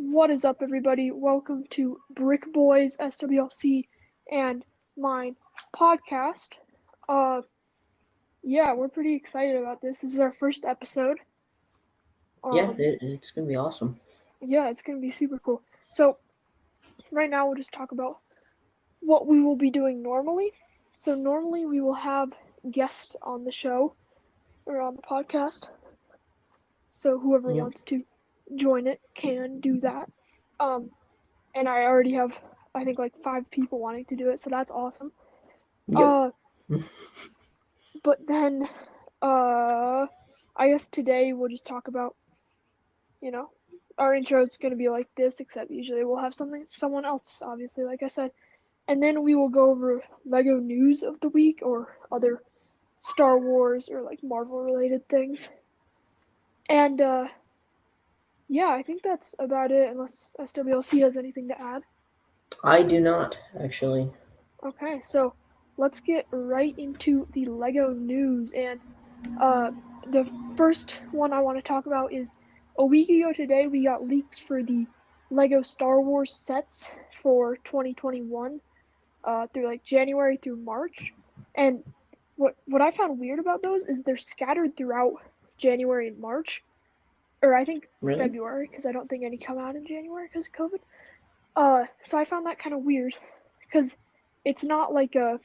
What is up, everybody? Welcome to Brick Boys SWLC and mine podcast. Uh, yeah, we're pretty excited about this. This is our first episode. Yeah, Um, it's gonna be awesome. yeah, it's gonna be super cool. So right now we'll just talk about what we will be doing normally. So normally we will have guests on the show or on the podcast. So whoever Yep, wants to join it can do that. Um, and I already have I think like 5 people wanting to do it, so that's awesome. yep. Uh, but then uh, I guess today we'll just talk about you know our intro is gonna be like this, except usually we'll have someone else, obviously, like I said, and then we will go over Lego news of the week or other Star Wars or like Marvel related things, and yeah, I think that's about it unless SWLC has anything to add. I do not actually. Okay, so let's get right into the Lego news. And uh, the first one I want to talk about is a week ago today, we got leaks for the Lego Star Wars sets for 2021 through like January through March. And what I found weird about those is they're scattered throughout January and March, or I think Really? February, because I don't think any come out in January because of COVID. So I found that kind of weird because it's not like a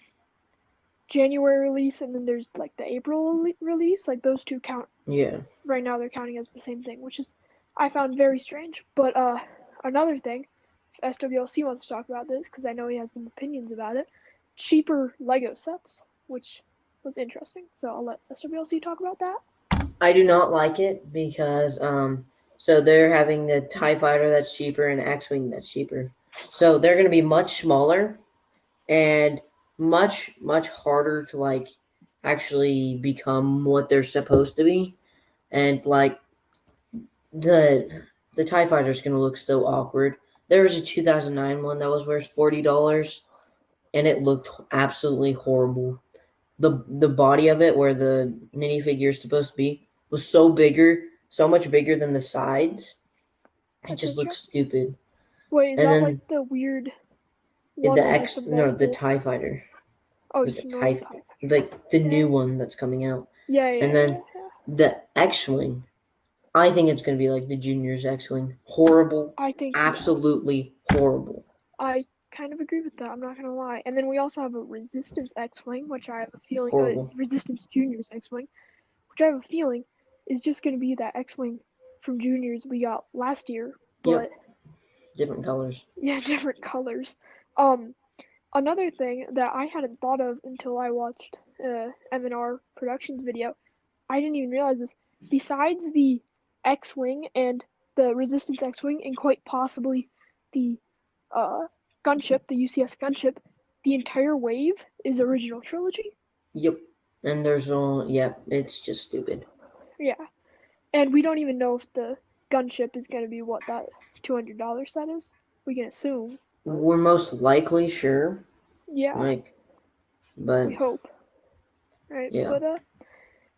January release and then there's like the April release. Like those two count Yeah. right now. They're counting as the same thing, which is I found very strange. But another thing, if SWLC wants to talk about this because I know he has some opinions about it. Cheaper Lego sets, which was interesting. So I'll let SWLC talk about that. I do not like it because so they're having the TIE fighter that's cheaper and X-wing that's cheaper. So they're gonna be much smaller and much harder to like actually become what they're supposed to be. And like the the TIE fighter is gonna look so awkward. There was a 2009 one that was worth $40 and it looked absolutely horrible. The body of it where the minifigure is supposed to be was so much bigger than the sides. It That's just looked interesting. stupid. Wait, is And that like then the weird one with like the the multiple? TIE fighter, Oh, like just a normal type. like the Yeah, new one that's coming out. yeah, And yeah, yeah, then yeah. the X-wing, I think it's gonna be like the Junior's X-wing. Horrible, I think yeah. absolutely horrible. I kind of agree with that. I'm not gonna lie. And then we also have a Resistance X-wing, which I have a feeling, Horrible. Resistance Juniors X-wing, which I have a feeling is just gonna be that X-wing from Juniors we got last year, but Yep, different colors. yeah, different colors. Um, Another thing that I hadn't thought of until I watched M&R Productions video, I didn't even realize this. Besides the X-wing and the Resistance X-wing, and quite possibly the uh, gunship, the UCS gunship, the entire wave is original trilogy. Yep. And there's all yep, it's just stupid. Yeah, and we don't even know if the gunship is gonna be what that $200 set is. We can assume, but We're most likely sure, yeah, like, we but hope, right? yeah. But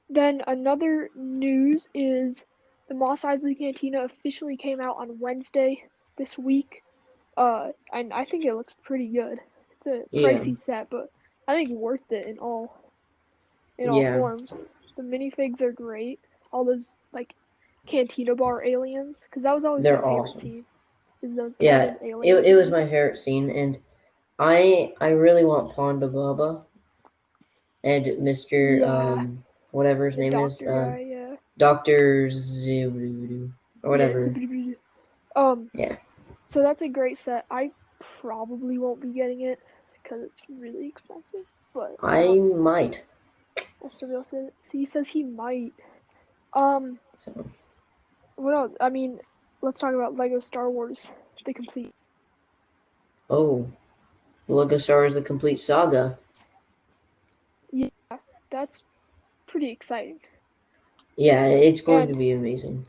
then another news is the Moss Isley Cantina officially came out on Wednesday this week. And I think it looks pretty good. It's a Yeah. pricey set, but I think worth it in all Yeah. forms. The minifigs are great. All those like Cantina bar aliens, because that was always my They're favorite awesome. scene. Is those all Yeah. those It, aliens it in was there? my favorite scene and I really want Ponda Baba and Mr. Yeah, Whatever his the name is, doctor guy. Yeah, Dr. Zubudu or yeah. whatever. Um, Yeah. so that's a great set. I probably won't be getting it because it's really expensive, but I might. Mr. Real he says he might. Um, So what else? I mean, let's talk about Lego Star Wars, the complete. oh, the Lego Star is the complete saga. Yeah, that's pretty exciting. Yeah, it's going to And be amazing.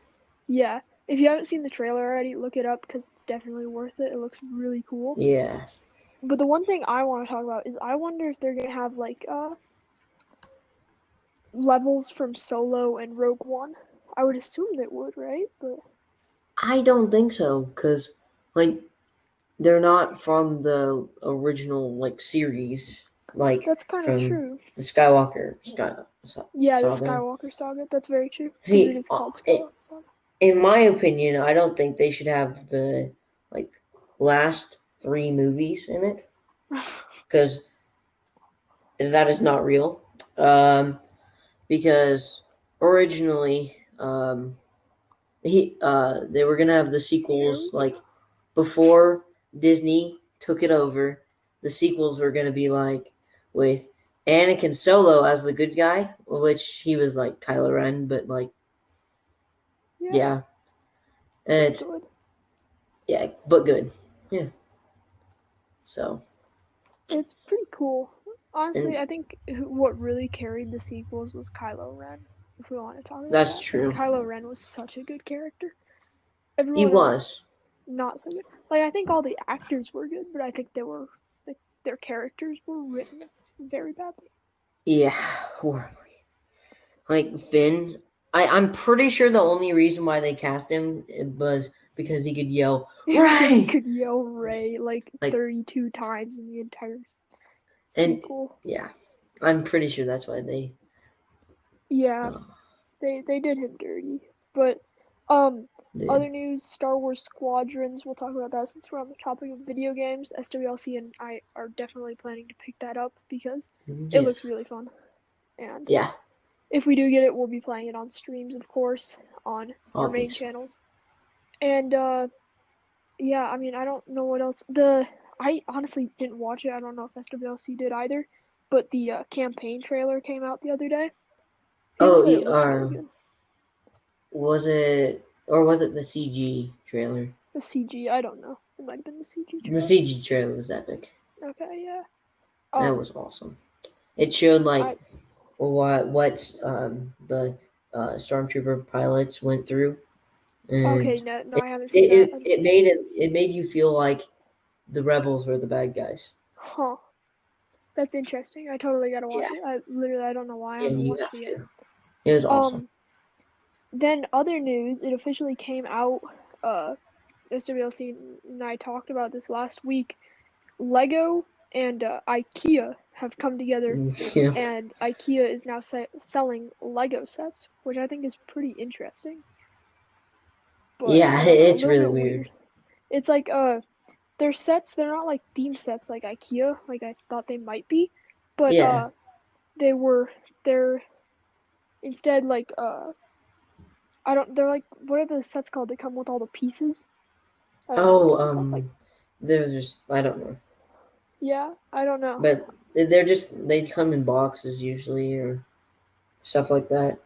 yeah, if you haven't seen the trailer already, look it up because it's definitely worth it. It looks really cool. Yeah. But the one thing I want to talk about is I wonder if they're gonna have like levels from Solo and Rogue One. I would assume they would, right? But I don't think so, because like they're not from the original like series, like That's kind of from true. the Skywalker Yeah, the saga. Skywalker saga. That's very true because it See, is called it, Skywalker saga. in my opinion, I don't think they should have the like last three movies in it because that is not real. Um, because originally, they were gonna have the sequels like before Disney took it over. The sequels were gonna be like with Anakin Solo as the good guy, which he was like Kylo Ren, but like Yeah, yeah, but and good. yeah, but good, yeah. So It's pretty cool. and Honestly, I think what really carried the sequels was Kylo Ren. If we want to talk about that's that, like true. Kylo Ren was such a good character. He Everyone else was. not so good. Like I think all the actors were good, but I think they were like their characters were written very badly. Yeah, horribly. Like Finn, I'm pretty sure the only reason why they cast him was because he could yell Because he Ray. could yell Ray like Like 32 times in the entire and sequel. yeah, I'm pretty sure that's why they. Yeah, Uh, they did him dirty. But um did. other news, Star Wars Squadrons, we'll talk about that since we're on the topic of video games. SWLC and I are definitely planning to pick that up because it Yeah. looks really fun. And Yeah. if we do get it, we'll be playing it on streams, of course, on our main Obviously. channels. And yeah, I mean, I don't know what else. I honestly didn't watch it. I don't know if SWLC did either. But the campaign trailer came out the other day. People Oh, said it looks really good. was it or was it the CG trailer? The CG, I don't know. It might have been the CG The trailer. CG trailer was epic. Okay, yeah. That Um, was awesome. It showed I like what the stormtrooper pilots went through, okay, and no, it I haven't seen that. it, it made it made you feel like the rebels were the bad guys. Huh. That's interesting. I totally gotta Yeah, watch it. I don't know why I yeah, haven't you watched have it yet. to. It was awesome. Um, then other news, it officially came out. Uh, SWLC and I talked about this last week. Lego and IKEA have come together, Yeah, and IKEA is now selling Lego sets, which I think is pretty interesting. But yeah, I don't know, a it's little really bit weird. weird. It's like they're sets. They're not like theme sets like IKEA, like I thought they might be, but Yeah. they were they're instead like I don't. They're like what are the sets called? They come with all the pieces. I don't know what Oh, those are called. Like they're just I don't know, yeah, I don't know. but they're just they come in boxes usually or stuff like that.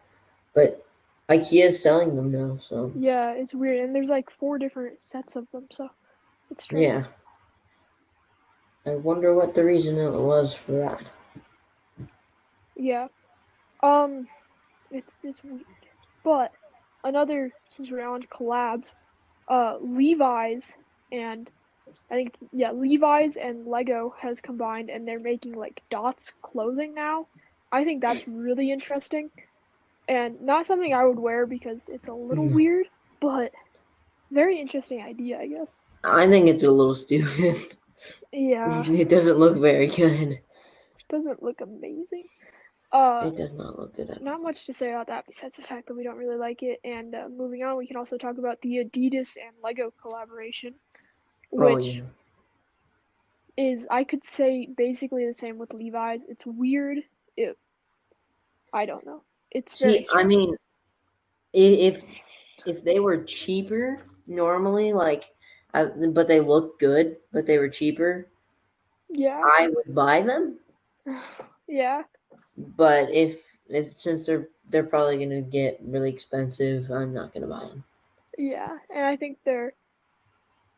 But IKEA's selling them now, so Yeah, it's weird, and there's like four different sets of them, so it's strange. yeah. I wonder what the reason it was for that. Yeah. Um, it's weird. But another since we're on collabs, Levi's and I think yeah, Levi's and Lego has combined and they're making like Dots clothing now. I think that's really interesting and not something I would wear because it's a little No, weird, but very interesting idea, I guess. I think it's a little stupid. Yeah, It doesn't look very good. doesn't look amazing. Uh, It does not look good at not all. much to say about that besides the fact that we don't really like it. And moving on, we can also talk about the Adidas and Lego collaboration, Oh which yeah. is I could say basically the same with Levi's. It's weird. It I don't know. It's very See, I strange. mean, if they were cheaper normally, like, but they look good, but they were cheaper, Yeah. I would buy them. Yeah. But if since they're probably gonna get really expensive, I'm not gonna buy them. Yeah. And I think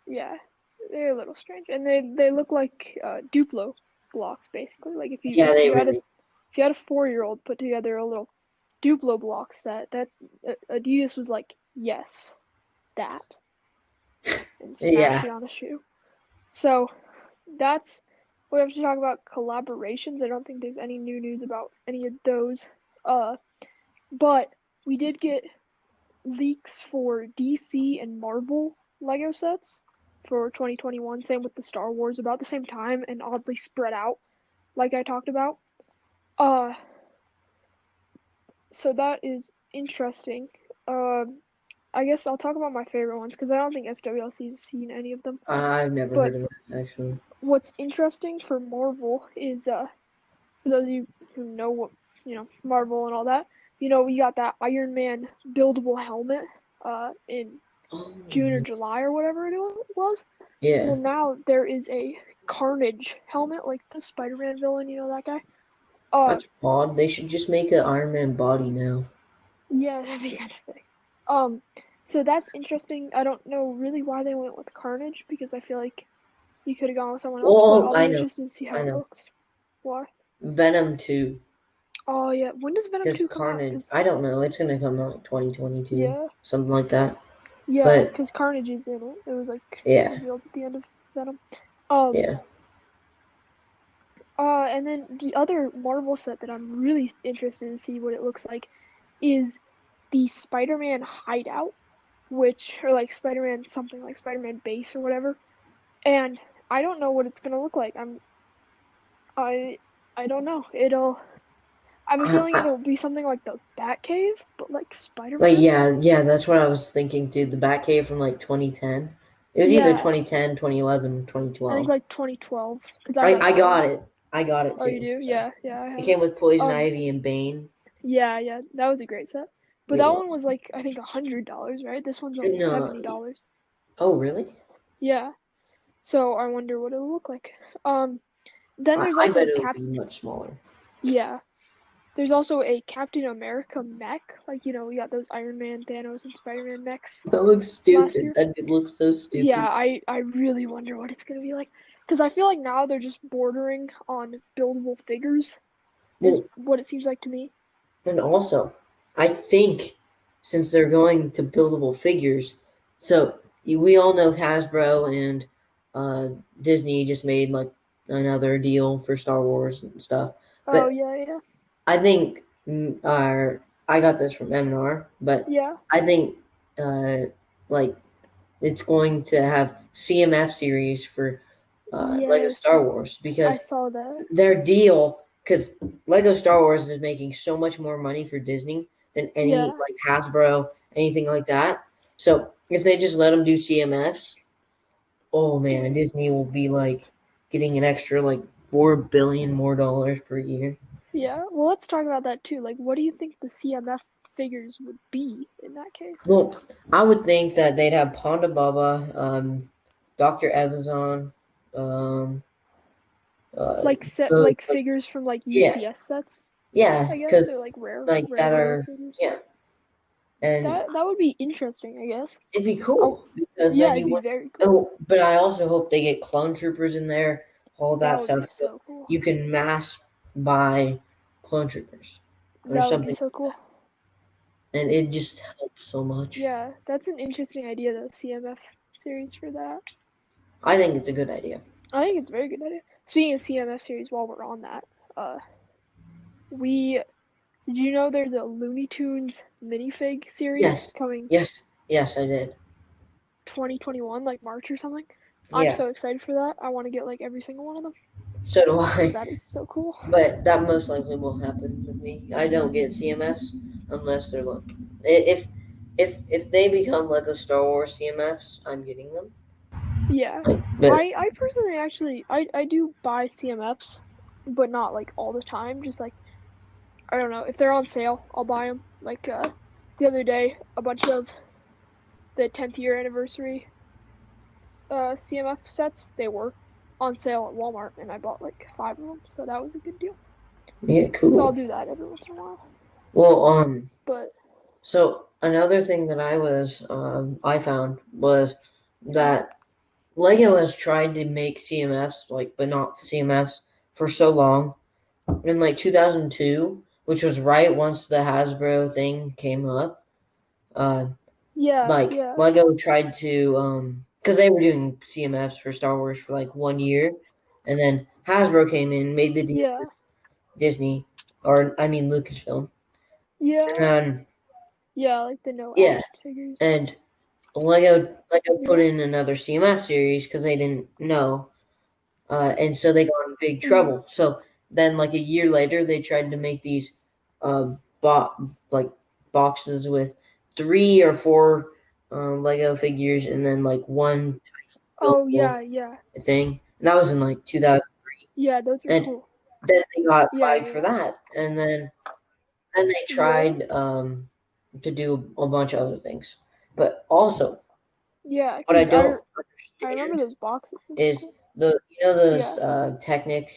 yeah, they're a little strange. And they look like Duplo blocks basically. Like Yeah, if they you had a really. if you had a 4-year-old put together a little Duplo block set, that Adidas was like, "Yes, that." And smashed Yeah. it on a shoe. So, that's we have to talk about collaborations. I don't think there's any new news about any of those. Uh, but we did get leaks for DC and Marvel Lego sets for 2021. Same with the Star Wars, about the same time and oddly spread out, like I talked about. Uh, so that is interesting. I guess I'll talk about my favorite ones because I don't think SWLC's seen any of them. I've never But heard of it, actually. what's interesting for Marvel is, for those of you who know what, Marvel and all that, we got that Iron Man buildable helmet in Oh, June or July or whatever it was. yeah. Well, now there is a Carnage helmet, like the Spider-Man villain, that guy. That's odd. They should just make an Iron Man body now. Yeah, that'd be kind of sick. So that's interesting. I don't know really why they went with Carnage because I feel like you could have gone with someone else, but Oh, I'll I be know. interested to see how I it know. looks. Why? Venom 2. Oh yeah, when does Venom Because 2 come out? Carnage, Cause I don't know. It's going to come out like 2022, yeah, something like that. yeah, But, cause Carnage is in it. It was like yeah. revealed at the end of Venom. Um, Yeah. and then the other Marvel set that I'm really interested to see what it looks like is the Spider-Man hideout, or like Spider-Man something like Spider-Man base or whatever. And I don't know what it's gonna look like. I I don't know. I have a feeling I, it'll be something like the Batcave, but like Like, Spider-Man. yeah, that's what I was thinking, dude. The Batcave from like 2010. It was either Yeah, 2010, 2011, I think 2012. like 2012 because I I, got I that one. got it. I got it Oh, you too. do? So Yeah, yeah, I it have it. came with Poison Um, Ivy and Bane. yeah, yeah, that was a great set. But It that was. one was like I think $100, right? This one's only No. $70. Oh, really? Yeah. So I wonder what it'll look like. Um, then there's I also bet it'll be much smaller. yeah. There's also a Captain America mech. Like, we got those Iron Man, Thanos, and Spider-Man mechs That looks last stupid. year. That it looks so Yeah, stupid. I really wonder what it's gonna be like. Because I feel like now they're just bordering on buildable figures, is Well, what it seems like to me. and also, I think since they're going to buildable figures, so we all know Hasbro and uh, Disney just made like another deal for Star Wars and stuff. Oh, But yeah, yeah, I think I got this from M&R, but yeah. I think uh, like it's going to have CMF series for Lego Star Yes, Wars I because saw that. their deal because Lego Star Wars is making so much more money for Disney than any Yeah, like Hasbro, anything like that. So if they just let them do CMFs, oh man, yeah, Disney will be like getting an extra like 4 billion more dollars per year. yeah. Well, let's talk about that too. Like, what do you think the CMF figures would be in that case? Well, I would think that they'd have Ponda Baba, Dr. Evazan, um, Like set the like figures from like yeah, UCS sets, yeah, I guess, or because like rare like that rare are figures. yeah, and That would be interesting, I guess. it'd be Oh, cool because yeah, then it'd you be would. very cool. Oh, but I also hope they get clone troopers in there, all That that would be stuff. So so cool. you can mass buy clone troopers or That would be something, so cool. and it just helps so much. Yeah, that's an interesting idea, though, CMF series for that. I think it's a good idea. I think it's a very good idea. Speaking of CMF series, while we're on that, we did you know there's a Looney Tunes minifig series Yes, coming yes, I did. 2021, like March or something? I'm Yeah, so excited for that. I want to get like every single one of them so do because I. that is so cool. But that most likely will happen with me. I don't get CMFs unless they're like if they become Lego Star Wars CMFs, I'm getting them. Yeah, Like, but I personally actually I do buy CMFs, but not like all the time. Just like I don't know if they're on sale, I'll buy them. Like the other day, a bunch of the 10th year anniversary CMF sets they were on sale at Walmart, and I bought like 5 of them, so that was a good deal. yeah, So I'll cool. do that every once in a while. Well, But so another thing that I found was that Lego has tried to make CMFs like, but not CMFs for so long. In like 2002, which was right once the Hasbro thing came up. Uh, yeah, like yeah, Lego tried to because they were doing CMFs for Star Wars for like 1 year, and then Hasbro came in, made the deal yeah, with Disney, or I mean Lucasfilm, and yeah, then Yeah, like the no Yeah, action figures. and Lego put Yeah. in another CMF series because they didn't know, and so they got in big Mm. trouble. So then, like a year later, they tried to make these like boxes with 3 or 4 Lego figures, and then like one Oh buildable yeah, yeah, thing. And that was in like 2000, yeah. Those are and cool. then they got Yeah, flagged for yeah, that, and then they really. tried to do a bunch of other things. But also, Yeah, what I cause don't I remember understand those boxes. Those are is cool. those Yeah. Technic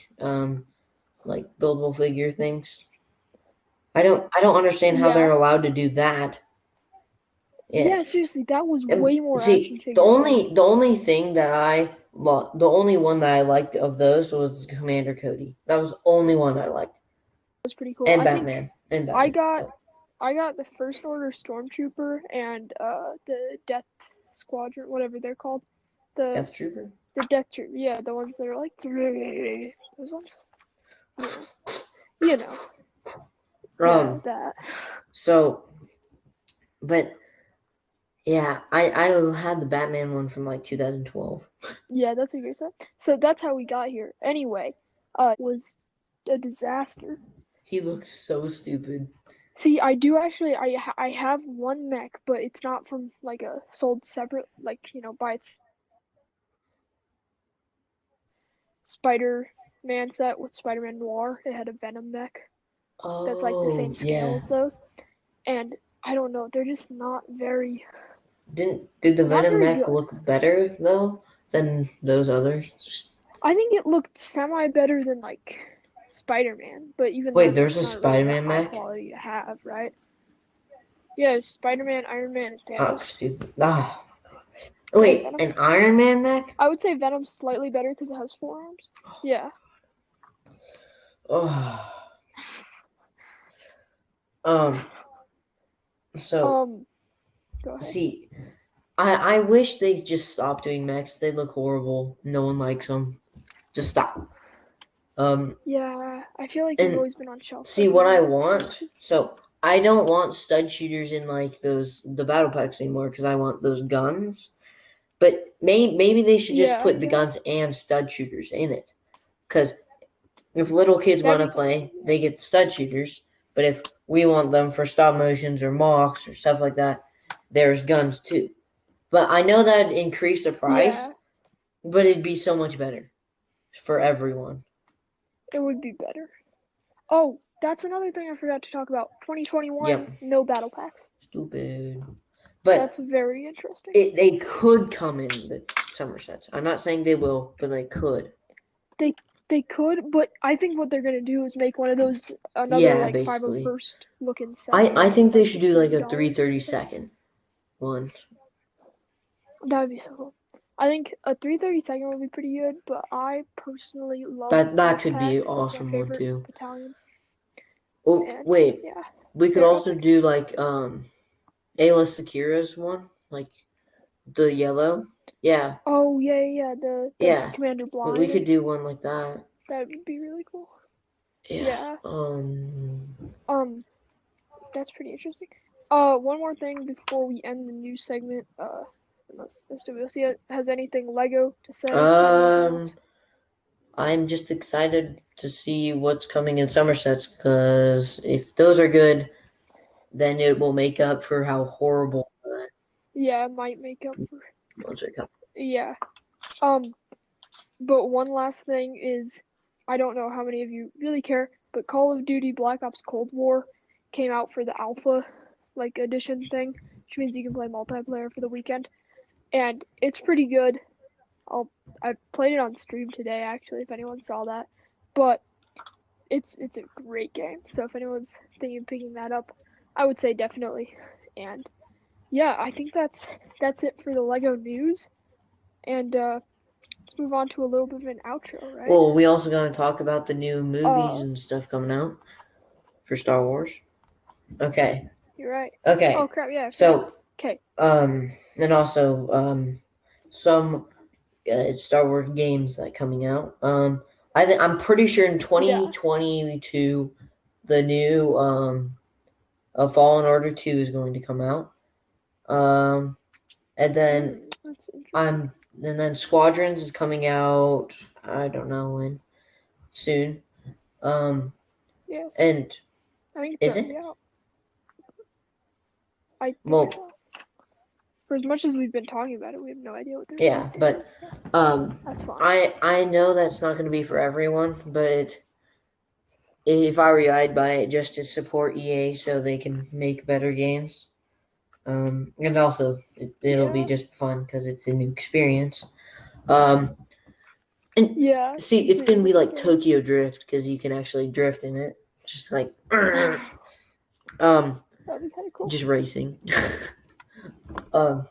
like buildable figure things. I don't understand how they're Yeah. allowed to do that. Yeah. Yeah, seriously, that was And way more action see, figures than the only one that I liked of those was Commander Cody. That was the only one I liked. was pretty cool. And I think Batman. And I Batman. got Oh, I got the First Order Stormtrooper and the Death Squadron, whatever they're called. The Death Trooper? the Death Troop, yeah, the ones that are like those ones. Yeah. You know. Yeah, Um that. so but yeah, I had the Batman one from like 2012. Yeah, that's what you're saying. So that's how we got here. Anyway, was a disaster. He looks so stupid. See, I do actually. I have one mech, but it's not from like a sold separate, like by its Spider-Man set with Spider-Man Noir. It had a Venom mech that's like the Oh, same scale yeah. as those, and I don't know. They're just not very. Did the They're not Venom very mech good. look better though than those others? I think it looked semi better than like Spider-Man, but even Wait, then, there's that's a not really that Spider-Man high mech? quality to have, right? Yeah, Spider-Man, Iron Man, and Oh, Thanos, stupid. Ah. and Wait, Venom. an Iron Man mech? I would say Venom's slightly better because it has 4 arms. Yeah. Oh. Um, so Um. Go ahead. see, I wish they just stopped doing mechs. They look horrible. No one likes them. Just stop. Um, Yeah, I feel like they've and always been on shelf see life what I anyway. It's want. just So I don't want stud shooters in like the battle packs anymore because I want those guns. But maybe they should just yeah, put the yeah. guns and stud shooters in it. Because if little kids That'd want be to fun. play, they get stud shooters. But if we want them for stop motions or mocks or stuff like that, there's guns too. But I know that increase the price, Yeah, but it'd be so much better for everyone. it would be better. Oh, that's another thing I forgot to talk about. 2021, Yep, no battle packs. stupid. That's But very interesting. they could come in the summer sets. I'm not saying they will, but they could. They they could, but I think what they're gonna do is make one of those another Yeah, like basically. 501st looking set I for think they like should do like a $50 or 330 something. second one. That would be so cool. I think a 332nd would be pretty good, but I personally love That could be Wolfpack. an That's my awesome one favorite too. battalion. Oh, And wait. yeah, We could there, go. also do like Ayla Sakura's one, like the yellow. Yeah, Oh yeah, yeah, the yeah. Commander We Blind, could and do one like that. that would be really cool. Yeah. Yeah. Um, that's pretty interesting. One more thing before we end the news segment. Unless SWC has anything Lego to say or anything else. Um I'm just excited to see what's coming in Somersets because if those are good, then it will make up for how horrible the Yeah, it might make up for. ones are coming. Yeah. Um, but one last thing is, I don't know how many of you really care, but Call of Duty Black Ops Cold War came out for the alpha like edition thing, which means you can play multiplayer for the weekend, and it's pretty good. I played it on stream today actually, if anyone saw that, but it's a great game. So if anyone's thinking of picking that up, I would say definitely. And yeah, I think that's it for the Lego news. And let's move on to a little bit of an outro, right? Well, we also gonna talk about the new movies Uh, and stuff coming out for Star Wars. Okay. you're right. Oh Okay. crap, yeah, I forgot. So, Okay, and also some Star Wars games that coming out. I'm pretty sure in yeah. 2022 the new Fallen Order 2 is going to come out. And then That's interesting. and then Squadrons is coming out. I don't know when. Soon. Yes. And I think it's is already it? out. I think Well, so. For as much as we've been talking about it, we have no idea what their yeah, release date but is. So that's fine. I know that's not going to be for everyone, but if I were you, I'd buy it just to support EA so they can make better games. And also it'll be Yeah. just fun because it's a new experience. And Yeah. see, it's gonna Completely be like understand. Tokyo Drift because you can actually drift in it, just like That'd be kind of cool. just racing. um,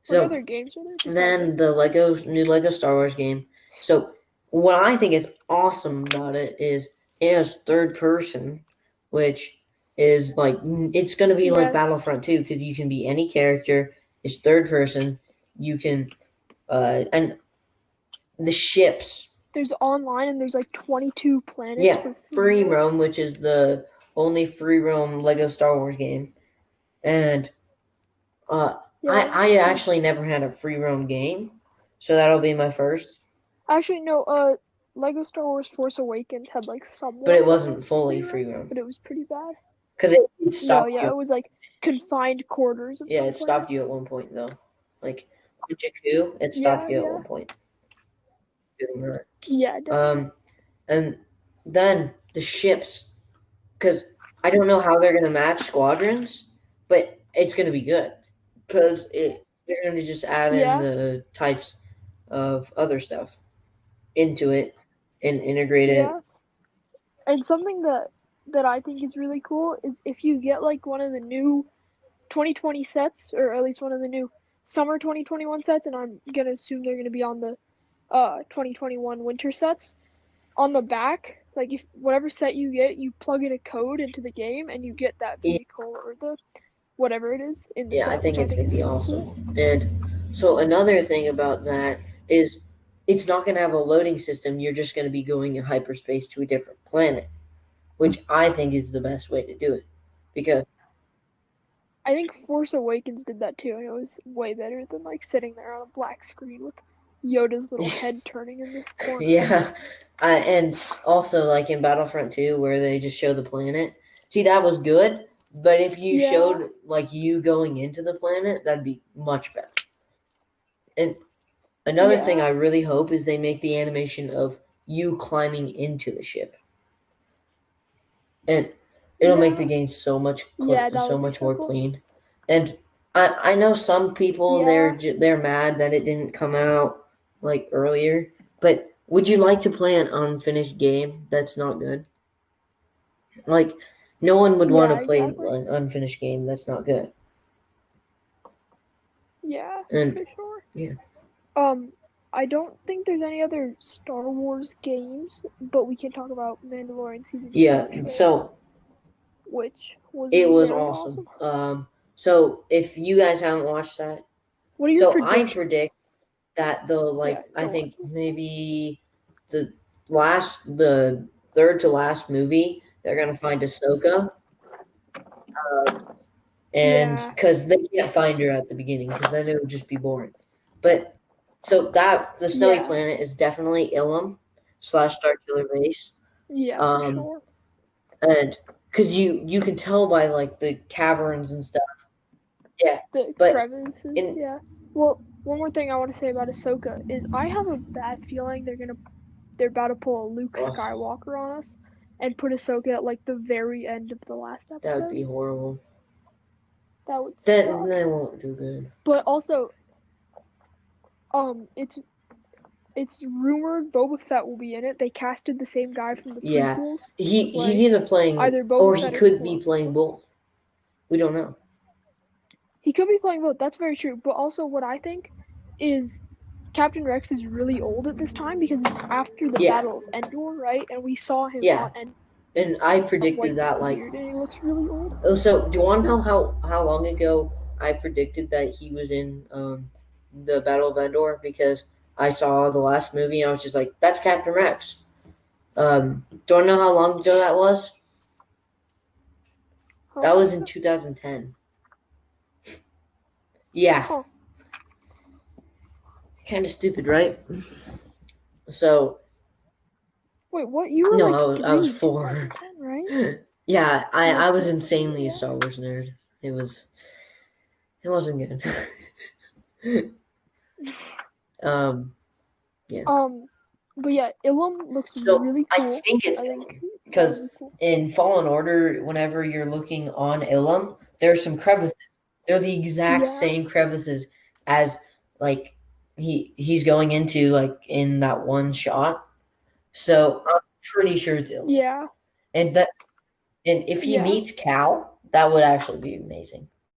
What so other games are there besides then that? the new Lego Star Wars game. So what I think is awesome about it is it has third person, which is like it's gonna be like Yes. Battlefront 2 because you can be any character. It's third person. You can and the ships. There's online and there's like 22 planets Yeah, for free Free roam. Roam, which is the only free roam Lego Star Wars game, and Yeah. I actually never had a free roam game, so that'll be my first. Actually, no. Lego Star Wars Force Awakens had like But somewhat it of a wasn't fully free free roam, roam but it was pretty bad. because it No, stopped yeah, you. it was like confined quarters of Yeah, some it stopped you planets. at one point though. Like on Jakku, it stopped Yeah, you at yeah, one point doing that. yeah, definitely. Um, and then the ships, because I don't know how they're gonna match squadrons, but it's gonna be good because they're gonna just add in Yeah, the types of other stuff into it and integrate it. yeah. And something that I think is really cool is if you get like one of the new 2020 sets, or at least one of the new summer 2021 sets, and I'm gonna assume they're gonna be on the 2021 winter sets. On the back, like if whatever set you get, you plug in a code into the game and you get that vehicle or the whatever it is in the Yeah, I set, think which I it's think gonna is be so cool. awesome. And so another thing about that is it's not gonna have a loading system. You're just gonna be going in hyperspace to a different planet, which I think is the best way to do it. Because I think Force Awakens did that too, and it was way better than like sitting there on a black screen with Yoda's little head turning in the corner. yeah, and also like in Battlefront 2 where they just show the planet. See, that was good, but if you Yeah, showed like you going into the planet, that'd be much better. And another thing yeah, I really hope is they make the animation of you climbing into the ship. And it'll make the yeah, game yeah. That so would be much so more cool. clean. And I know some people Yeah, they're mad that it didn't come out like earlier, but would you like to play an unfinished game that's not good? Like no one would want yeah, to play exactly. an unfinished game that's not good. Yeah, And for sure. yeah, Um, I don't think there's any other Star Wars games, but we can talk about Mandalorian season 2 yeah. trailer, So which was it was very awesome. awesome. So if you guys haven't watched that, What are your so I predictions? predict that the Yeah, like I go on. think maybe the the third to last movie they're gonna find Ahsoka, and Yeah, because they can't find her at the beginning because then it would just be boring. But so that the snowy yeah, planet is definitely Ilum slash Starkiller Base, yeah, for um, sure. and because you can tell by like the caverns and stuff. Yeah, The but crevices, in yeah. Well, one more thing I want to say about Ahsoka is I have a bad feeling they're about to pull a Luke oh, Skywalker on us and put Ahsoka at like the very end of the last that would episode. be horrible. That would Then suck. they won't do good. But also, it's rumored Boba Fett will be in it. They casted the same guy from the Yeah, prequels to he's play either playing either or Boba he Fett or could be Flow. playing both. We don't know. He could be playing both. That's very true. But also, what I think is Captain Rex is really old at this time because it's after the Yeah, Battle of Endor, right? And we saw him yeah, on Endor and I have predicted like the that like beard, and he looks really old. oh. So do you want to know how long ago I predicted that he was in the Battle of Endor? Because I saw the last movie and I was just like, that's Captain Rex. Do you want to know how long ago that was? Huh? That was in 2010. Yeah, Huh. kind of stupid, right? So Wait, what? You were no, like I was three in 4. 2010, right? Yeah, You were I was 4. insanely a Yeah. Star Wars nerd. It wasn't good. um, yeah. But yeah, Ilum looks So really I cool. think it's I think Ilum that would because be cool. in Fallen Order, whenever you're looking on Ilum, there's some crevices. They're the exact Yeah. same crevices as like he's going into like in that one shot. So I'm pretty sure it's Ilum. Yeah. And that and if he Yeah. meets Cal, that would actually be amazing.